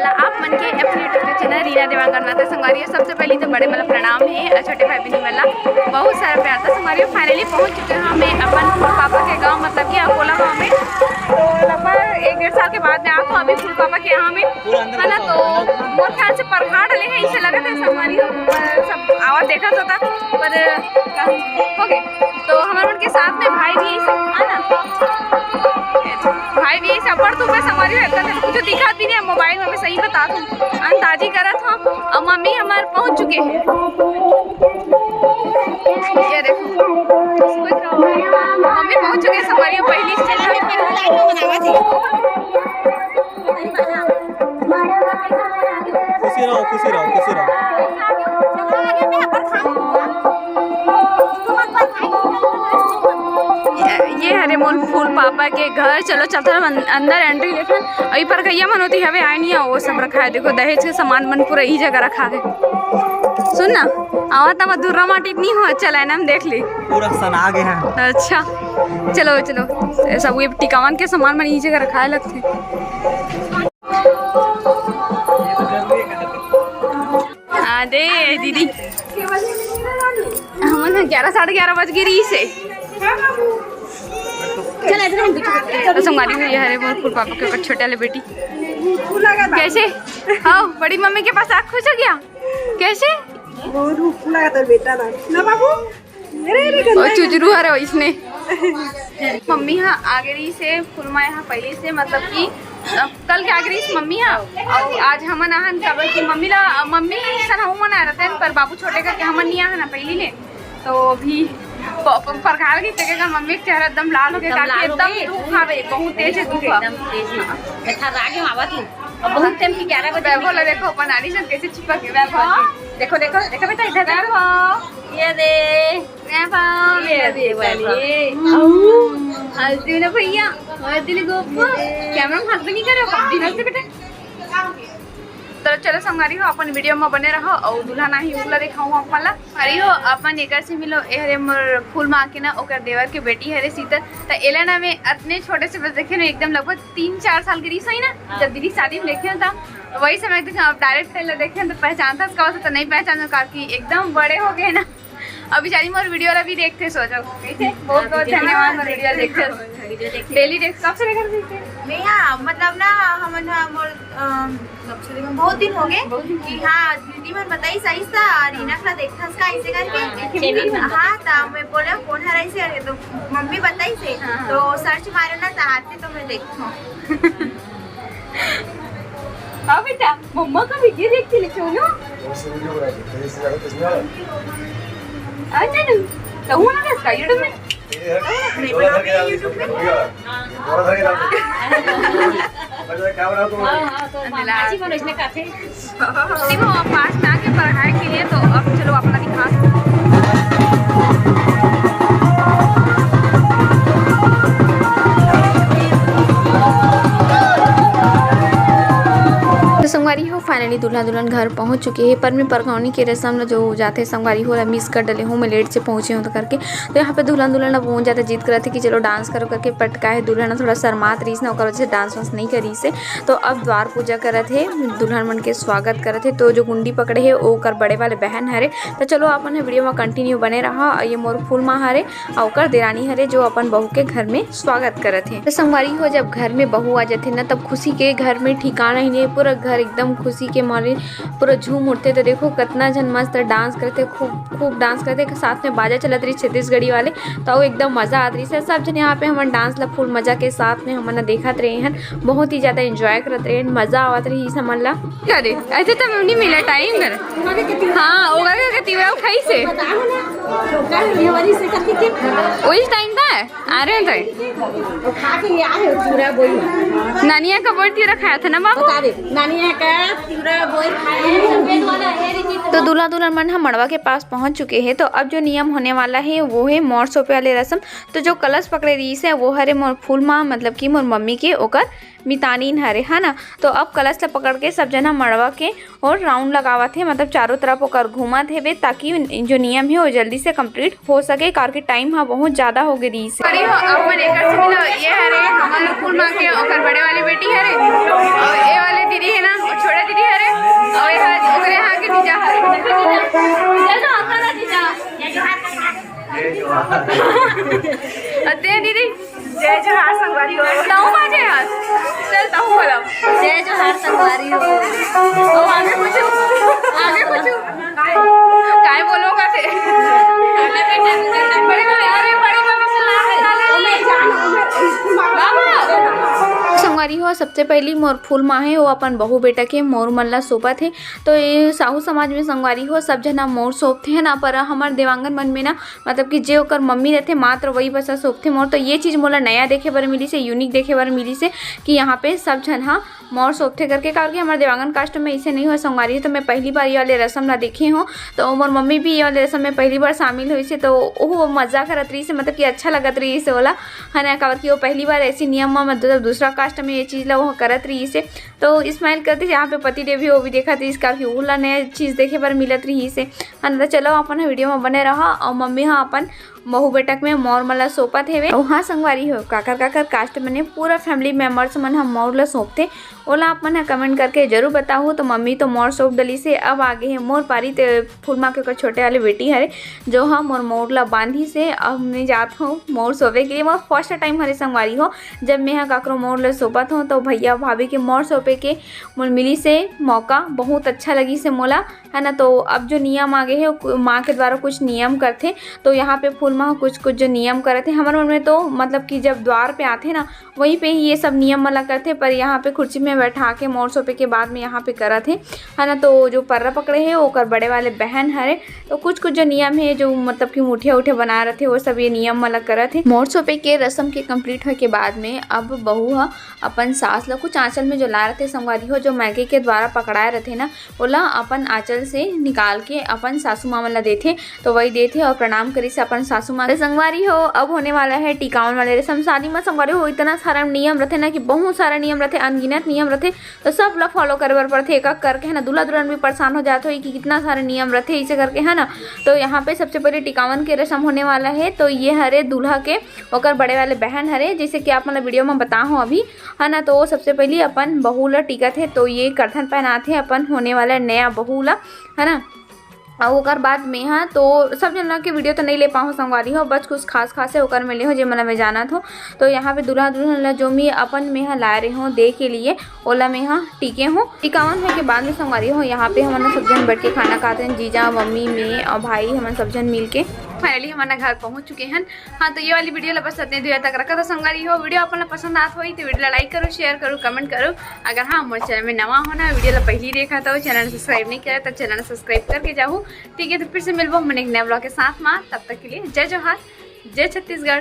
आप मन के अपने यूट्यूब चैनल रीना देवांगन माता संगवारी। सबसे पहले तो बड़े मतलब प्रणाम है छोटे भाई बहन वाला बहुत सारा प्यार था संगवारी। फाइनली पहुंच चुके हैं हमें अपन फूल पापा के गांव, मतलब कि अकोला गांव में। तो लगभग 1-1.5 साल के बाद में आप अभी फूल पापा के यहाँ में है ना। तो मोर ख्याल से परखा डले हैं, इससे लगा था संगवारी सब आवाज देखा था पर हो गए। तो हमारे उनके साथ में भाई भी है ना, भाई भी सफर तो मैं संगवारी जो दिखा भी नहीं मोबाइल में सही बता दूँ अंदाजी करा था। और मम्मी हमारे पहुंच चुके हैं, ये देखो मम्मी पहुंच चुके हैं संगवारी। पहली खुशी रहो खुशी रहो खुशी रहो। ये हरे मोल फूल पापा के घर। चलो चलता अंदर एंट्री लेकिन अभी पर गैया मन होती हवे आए नहीं वो सब रखा है। देखो दहेज के सामान मन पूरा यही जगह रखा है। सुन ना आवा तब दूरा माटी नहीं हो चला ना, हम देख ली पूरा सना गए हैं। अच्छा चलो चलो सब ये टिकावन के सामान मन यही जगह रखा है लगते। दे दीदी हम 11-11:30 बज गई रही से संगवारी हुई है फूल पापा के ऊपर छोटे वाले बेटी। कैसे हाँ बड़ी मम्मी के पास आँख खुश हो गया कैसे चुचरू है इसने। मम्मी यहाँ आगे रही से फुलमा यहाँ पहले से मतलब कि कल के आगे रही मम्मी यहाँ और आज हमन आहन का कि मम्मी सन हम मना रहते हैं पर बाबू छोटे का हमन नहीं आना पहली ले। तो अभी परखाल की जगह का मम्मी का चेहरा एकदम लाल हो गया, एकदम धूप आवे बहुत तेज है धूप एकदम तेज है। मैं रागे आवत हूं और बहुत टाइम की 11 बजे बोला देखो बनानी सब कैसे चिपक के देखो देखो देखो बेटा इधर देखो ये दे वाली हल्दी ना भैया हल्दी गोपो कैमरा में हाथ भी नहीं करो दिन से बेटा। तो चलो संगवारी हो अपन वीडियो में बने रहो और दूल्हा नाही उगला दिखाऊँ आपला अरे हो अपन एक से मिलो हरे मोर फूल माँ के ना ओकर देवर के बेटी हरे सीतर। तो एला ना में इतने छोटे से बस देखे ना एकदम लगभग 3-4 साल की रीस हुई ना जब दीदी शादी में देखे था वही समय डायरेक्ट देखे तो पहचानता तो नहीं पहचान कि एकदम बड़े हो गए ना। अब बेचारी मोर वीडियो वाला भी देखते सोचो बहुत बहुत धन्यवाद मोर वीडियो देखते डेली देख कब से देखते मैं हाँ मतलब ना हम बहुत दिन हो गए कि हाँ दीदी मैंने बताई सही था रीना का देखा इसका ऐसे करके हाँ था मैं बोला कौन है ऐसे तो मम्मी बताई से तो सर्च मारे ना चाहते तो मैं देखूँ। हाँ बेटा मम्मा का वीडियो देखती लिखो ना अच्छा न तो हूँ ना इसका यूट्यूब में पास में आके पढ़ाई के लिए। तो अब चलो अपना दिखा संगवारी हो फाइनली दूल्हा दुल्हन घर पहुंच चुके हैं। पर मैं परगौनी के रस्म जो जाते संगवारी हो मिस कर डले हूँ मैं लेट से पहुंची हूँ तो करके। तो यहाँ पे दुल्हन दुल्हन पहुंच जाते जीत कर थे कि चलो डांस करो करके पटका है। दुल्हन थोड़ा शर्मात रही ना वजह से डांस वांस नहीं करी से। तो अब द्वार पूजा करे थे दुल्हन मन के स्वागत करे थे। तो जो गुंडी पकड़े है वो कर बड़े वाले बहन हरे। तो चलो अपन वीडियो में कंटिन्यू बने रहा। ये मोर फूल माँ हरे और देरानी हरे जो अपन बहू के घर में स्वागत करे थे। तो संगवारी हो जब घर में बहू आ जाते ना तब खुशी के घर में ठिकाना ही नहीं, पूरा घर एकदम खुशी के मारे पूरा झूम उठते। तो देखो कितना जन मस्त डांस करते खूब डांस करते साथ में बाजा चलत रही छत्तीसगढ़ी वाले। तो एकदम मजा आत रही से सब जन यहाँ पे हम डांस ला फुल मजा के साथ में हम देखत रहे हैं बहुत ही ज्यादा एंजॉय करत रहे मजा आवत रही समझ ला। अरे ऐसे तो नहीं मिला टाइम कर हाँ ओगा के तीवरा खाई से वही टाइम था आ रहे थे नानिया का बोल तीवरा खाया था ना बाबू नानिया का तीवरा बोल खाया। तो दूल्हा दुल्हन मन हम मड़वा के पास पहुंच चुके हैं। तो अब जो नियम होने वाला है वो है मोर सौंपे वाले रस्म। तो जो कलश पकड़े रही है वो हरे मोर फूल माँ मतलब कि मोर मम्मी के ओकर मितानीन हरे है ना। तो अब कलश ला पकड़ के सब जना मड़वा के और राउंड लगावत है मतलब चारों तरफ ओकर घूमत है ताकि जो नियम है वो जल्दी से कंप्लीट हो सके कार के टाइम हाँ बहुत ज्यादा हो गई रही से। ये हरे हमारे फूल माँ के ओकर बड़े वाली बेटी हरे और ये वाले दीदी है ना छोटे दे दीदी जय जोहार संगवारी हो। ताऊ बाजे यार चल ताऊ बोलो जय जोहार संगवारी हो। तो आगे पूछो काय बोलो का थे बड़े मम्मी से संगवारी हो। सबसे पहली मोर फूल माँ है वो अपन बहू बेटा के मोर मल्ला सोपा थे। तो ये साहू समाज में संगवारी हो सब जना मोर सोपते हैं ना, पर हमार देवांगन मन में ना मतलब कि जे ओकर मम्मी रहते मात्र वही बस सोपते मोर। तो ये चीज़ मोला नया देखे बर मिली से, यूनिक देखे बर मिली से कि यहाँ पे सब जन हाँ मोर सोपते करके, कारण कि हमारे देवांगन कास्ट में इसे नहीं हुआ संगवारी है। तो मैं पहली बार ये वाले रस्म ना देखे हूँ, तो मोर मम्मी भी ये वाले रस्म में पहली बार शामिल हुई से, तो वो मज़ा करत रही से, मतलब कि अच्छा लगत रही से बोला है ना, कारण कि वो पहली बार ऐसी नियम में मतलब दूसरा कास्ट में ये चीज़ ला वो करत रही से। तो स्माइल करते यहाँ पे पति देव भी वो भी देखा थी, इस कारण वो ला नया चीज़ देखे पर मिलत रही से है ना। तो चलो अपन वीडियो में बने रहा और मम्मी हाँ अपन बहू बेटक में मोर मला सोपत हेवे। हाँ संगवारी हो काकर कास्ट मने पूरा फैमिली मेम्बर्स मन हम मोर ला सोपते, ओला आप मन कमेंट करके जरूर बताओ। तो मम्मी तो मोर सोप डली से अब आगे है मोर पारी ते फूल माँ के छोटे वाले बेटी हरे जो हाँ मोर ला बांधी से अब मैं जात हूँ मोर सोपे के लिए। मोर फर्स्ट टाइम हरे संगवारी हो जब मैं काकरो मोर ला सोपत हूँ, तो भैया भाभी के मोर सोपे के मोल मिली से मौका बहुत अच्छा लगी से मोला है ना। तो अब जो नियम आगे है माँ के द्वारा कुछ नियम करते, तो यहाँ पे फूल माँ कुछ जो नियम करे थे हमारे मन में, तो मतलब कि जब द्वार पे आते ना वहीं पे ही ये सब नियम वाला करते, पर यहाँ पे कुर्सी में बैठा के मोर सोपे के बाद में यहाँ पे करा थे है ना। तो जो पर्रा पकड़े है वो कर बड़े वाले बहन हरे, तो कुछ जो नियम है जो मतलब कि मुठिया उठे बना रहे थे वो सब ये नियम वाला करा थे। मोर सोपे के रस्म के कंप्लीट होने के बाद में अब बहू हा अपन सास ला कुछ आंचल में जो ला रहे थे संगवारी हो, जो मैगे के द्वारा पकड़ाए रहे थे ना बोला अपन आंचल से निकाल के अपन सासू माँ वाला देते, तो वही देते और प्रणाम करी से अपन सासू माँ संगवारी हो। अब होने वाला है टिकावन वाले रस्म। शादी में संगवारी हो इतना सारा नियम रहते ना कि बहुत सारा नियम रहते, अनगिनत नियम रहते, तो सब लोग फॉलो करे बर पड़ते एक एक करके है ना। दूल्हा दुल्हन भी परेशान हो जाते हो कि कितना सारे नियम रहते इसे करके है ना। तो यहाँ पे सबसे पहले टिकावन के रस्म होने वाला है, तो ये हरे दूल्हा के ओकर बड़े वाले बहन हरे, जैसे कि आप मतलब वीडियो में बताओ अभी है ना। तो सबसे पहले अपन बहू ला टिकत है, तो ये करथन पहनाते अपन होने वाला नया बहू ला है ना। और ओकर बाद में हाँ तो सब जना के वीडियो तो नहीं ले पाऊँ संगवारी हो, बस कुछ खास है ओकर में ले हो जो मन में जाना था। तो यहाँ पे दूल्हा दुल्हन ला जो मैं अपन में हाँ ला रही हूँ दे के लिए ओला में हाँ टीके हूँ। टिकावन है के बाद में संगवारी हो यहाँ पे हमारे सब जन बैठ के खाना खाते हैं, जीजा मम्मी मैं और भाई हमारे सब जन मिल के फाइनली हमारा घर पहुंच चुके हैं। हाँ तो ये वाली वीडियो ला बस इतने देर तक रखा तो संगवारी हो। वीडियो अपन पसंद आत हो तो वीडियो लाइक करो, शेयर करो, कमेंट करो। अगर हाँ हमारे चैनल में नवा होना वीडियो ला पहली देखा तो चैनल सब्सक्राइब नहीं किया तो चैनल सब्सक्राइब करके जाओ, ठीक है। तो फिर से मिलबो हमने एक नए ब्लॉग के साथ में, तब तक के लिए जय जोहार, जय छत्तीसगढ़।